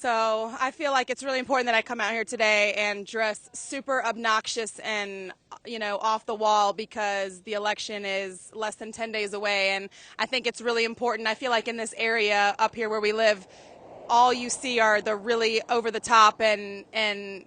So I feel like it's really important that I come out here today and dress super obnoxious and, off the wall because the election is less than 10 days away. And I think it's really important. I feel like in this area up here where we live, all you see are the really over the top and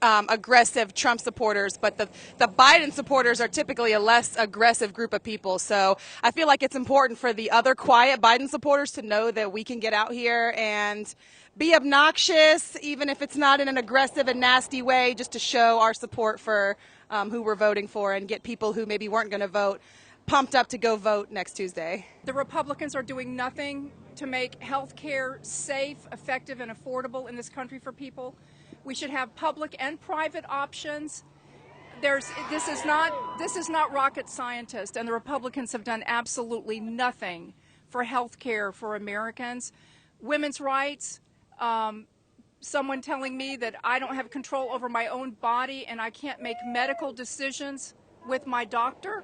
aggressive Trump supporters, but the Biden supporters are typically a less aggressive group of people. So I feel like it's important for the other quiet Biden supporters to know that we can get out here and be obnoxious, even if it's not in an aggressive and nasty way, just to show our support for who we're voting for and get people who maybe weren't going to vote pumped up to go vote next Tuesday. The Republicans are doing nothing to make health care safe, effective, and affordable in this country for people. We should have public and private options. This is not rocket scientist, and the Republicans have done absolutely nothing for health care for Americans. Women's rights, someone telling me that I don't have control over my own body and I can't make medical decisions with my doctor.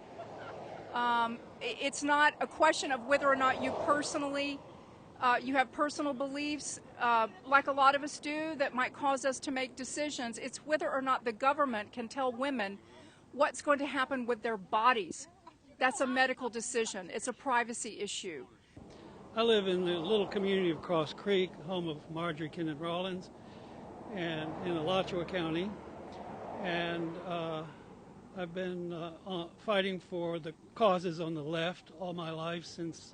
It's not a question of whether or not you personally you have personal beliefs, like a lot of us do, that might cause us to make decisions. It's whether or not the government can tell women what's going to happen with their bodies. That's a medical decision. It's a privacy issue. I live in the little community of Cross Creek, home of Marjorie Kenneth Rawlins, and in Alachua County. And I've been fighting for the causes on the left all my life since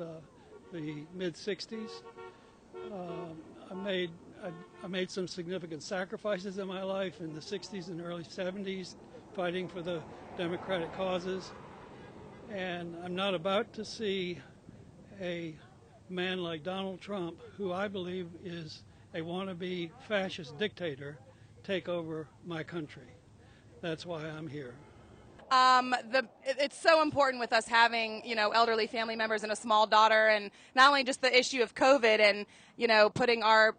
the mid-'60s. I made some significant sacrifices in my life in the 60s and early 70s, fighting for the democratic causes. And I'm not about to see a man like Donald Trump, who I believe is a wannabe fascist dictator, take over my country. That's why I'm here. It's so important with us having, elderly family members and a small daughter, and not only just the issue of COVID and, putting our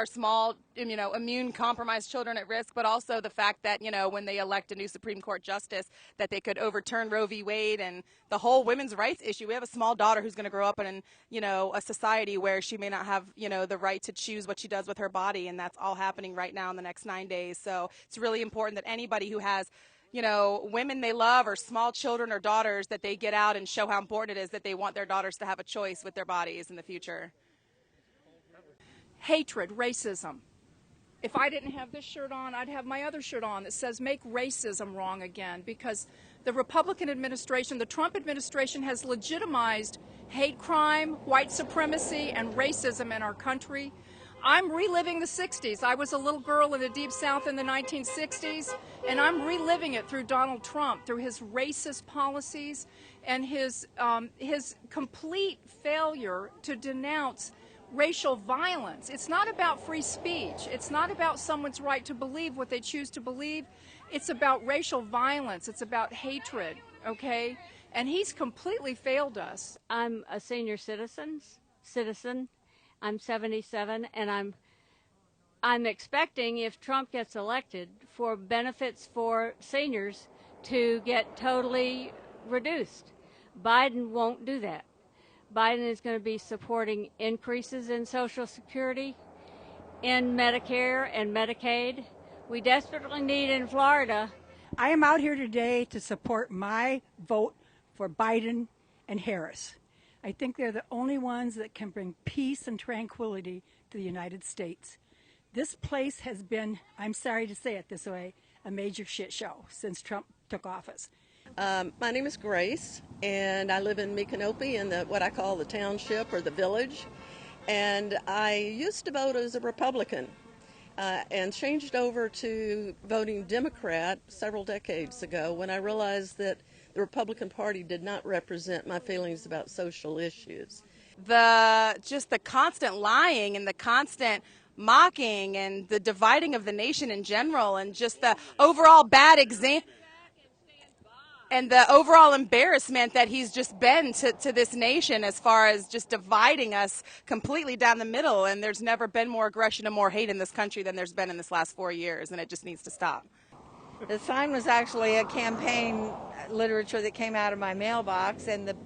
small, immune compromised children at risk, but also the fact that, when they elect a new Supreme Court justice, that they could overturn Roe v. Wade and the whole women's rights issue. We have a small daughter who's going to grow up in, a society where she may not have, the right to choose what she does with her body, and that's all happening right now in the next 9 days. So it's really important that anybody who has women they love or small children or daughters, that they get out and show how important it is that they want their daughters to have a choice with their bodies in the future. Hatred, racism. If I didn't have this shirt on, I'd have my other shirt on that says make racism wrong again, because the Republican administration, the Trump administration, has legitimized hate crime, white supremacy, and racism in our country. I'm reliving the 60s. I was a little girl in the Deep South in the 1960s, and I'm reliving it through Donald Trump, through his racist policies and his complete failure to denounce racial violence. It's not about free speech. It's not about someone's right to believe what they choose to believe. It's about racial violence. It's about hatred, okay? And he's completely failed us. I'm a senior citizen. I'm 77, and I'm expecting, if Trump gets elected, for benefits for seniors to get totally reduced. Biden won't do that. Biden is going to be supporting increases in Social Security, in Medicare and Medicaid. We desperately need in Florida. I am out here today to support my vote for Biden and Harris. I think they're the only ones that can bring peace and tranquility to the United States. This place has been, I'm sorry to say it this way, a major shit show since Trump took office. My name is Grace, and I live in Micanopy in what I call the township or the village. And I used to vote as a Republican and changed over to voting Democrat several decades ago when I realized that the Republican Party did not represent my feelings about social issues. Just the constant lying and the constant mocking and the dividing of the nation in general, and just the overall bad example and the overall embarrassment that he's just been to this nation, as far as just dividing us completely down the middle. And there's never been more aggression and more hate in this country than there's been in this last 4 years, and it just needs to stop. The sign was actually a campaign literature that came out of my mailbox, and the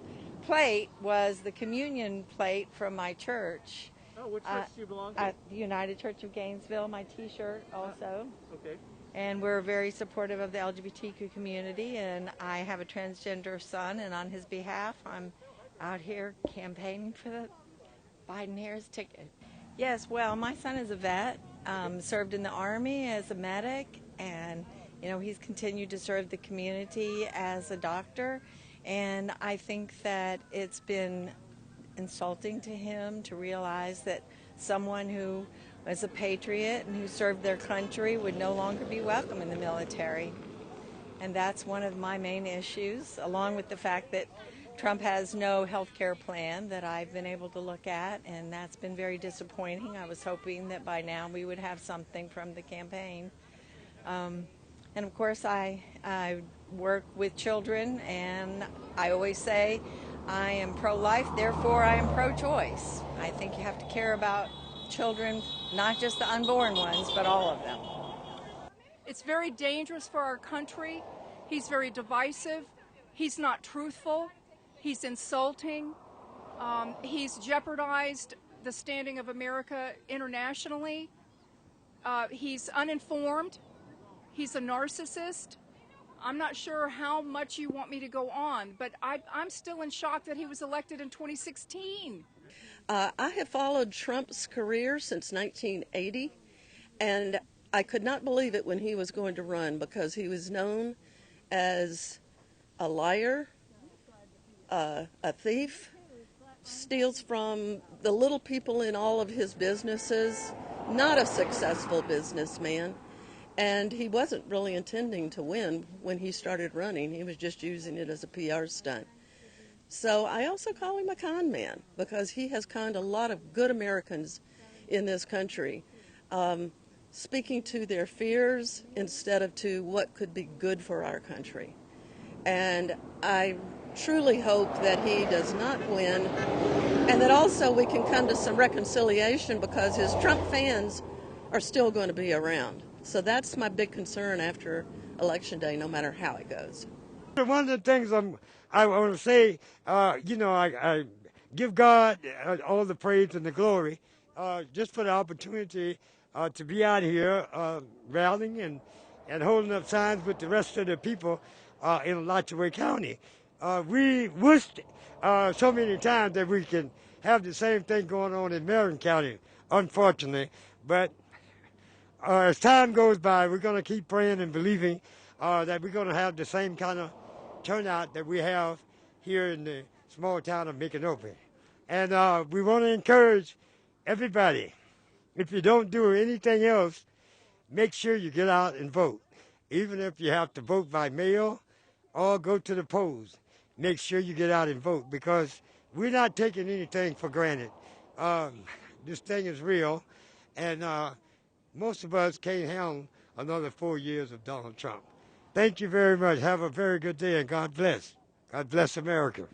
plate was the communion plate from my church. Oh, what church do you belong to? At the United Church of Gainesville, my T-shirt also. Okay. And we're very supportive of the LGBTQ community, and I have a transgender son, and on his behalf, I'm out here campaigning for the Biden-Harris ticket. Yes, well, my son is a vet, served in the Army as a medic, and, you know, he's continued to serve the community as a doctor, and I think that it's been insulting to him to realize that someone who was a patriot and who served their country would no longer be welcome in the military. And that's one of my main issues, along with the fact that Trump has no health care plan that I've been able to look at, and that's been very disappointing. I was hoping that by now we would have something from the campaign. And of course, I work with children, and I always say I am pro-life, therefore I am pro-choice. I think you have to care about children, not just the unborn ones, but all of them. It's very dangerous for our country. He's very divisive. He's not truthful. He's insulting. He's jeopardized the standing of America internationally. He's uninformed. He's a narcissist. I'm not sure how much you want me to go on, but I'm still in shock that he was elected in 2016. I have followed Trump's career since 1980, and I could not believe it when he was going to run, because he was known as a liar, a thief, steals from the little people in all of his businesses, not a successful businessman. And he wasn't really intending to win when he started running. He was just using it as a PR stunt. So I also call him a con man, because he has conned a lot of good Americans in this country, speaking to their fears instead of to what could be good for our country. And I truly hope that he does not win, and that also we can come to some reconciliation, because his Trump fans are still going to be around. So that's my big concern after Election Day, no matter how it goes. One of the things I want to say, I give God all the praise and the glory just for the opportunity to be out here rallying and holding up signs with the rest of the people in Alachua County. We wished so many times that we can have the same thing going on in Marion County, unfortunately, but as time goes by, we're going to keep praying and believing that we're going to have the same kind of turnout that we have here in the small town of Micanopy. And we want to encourage everybody, if you don't do anything else, make sure you get out and vote. Even if you have to vote by mail or go to the polls, make sure you get out and vote, because we're not taking anything for granted. This thing is real, and most of us can't handle another 4 years of Donald Trump. Thank you very much. Have a very good day, and God bless. God bless America.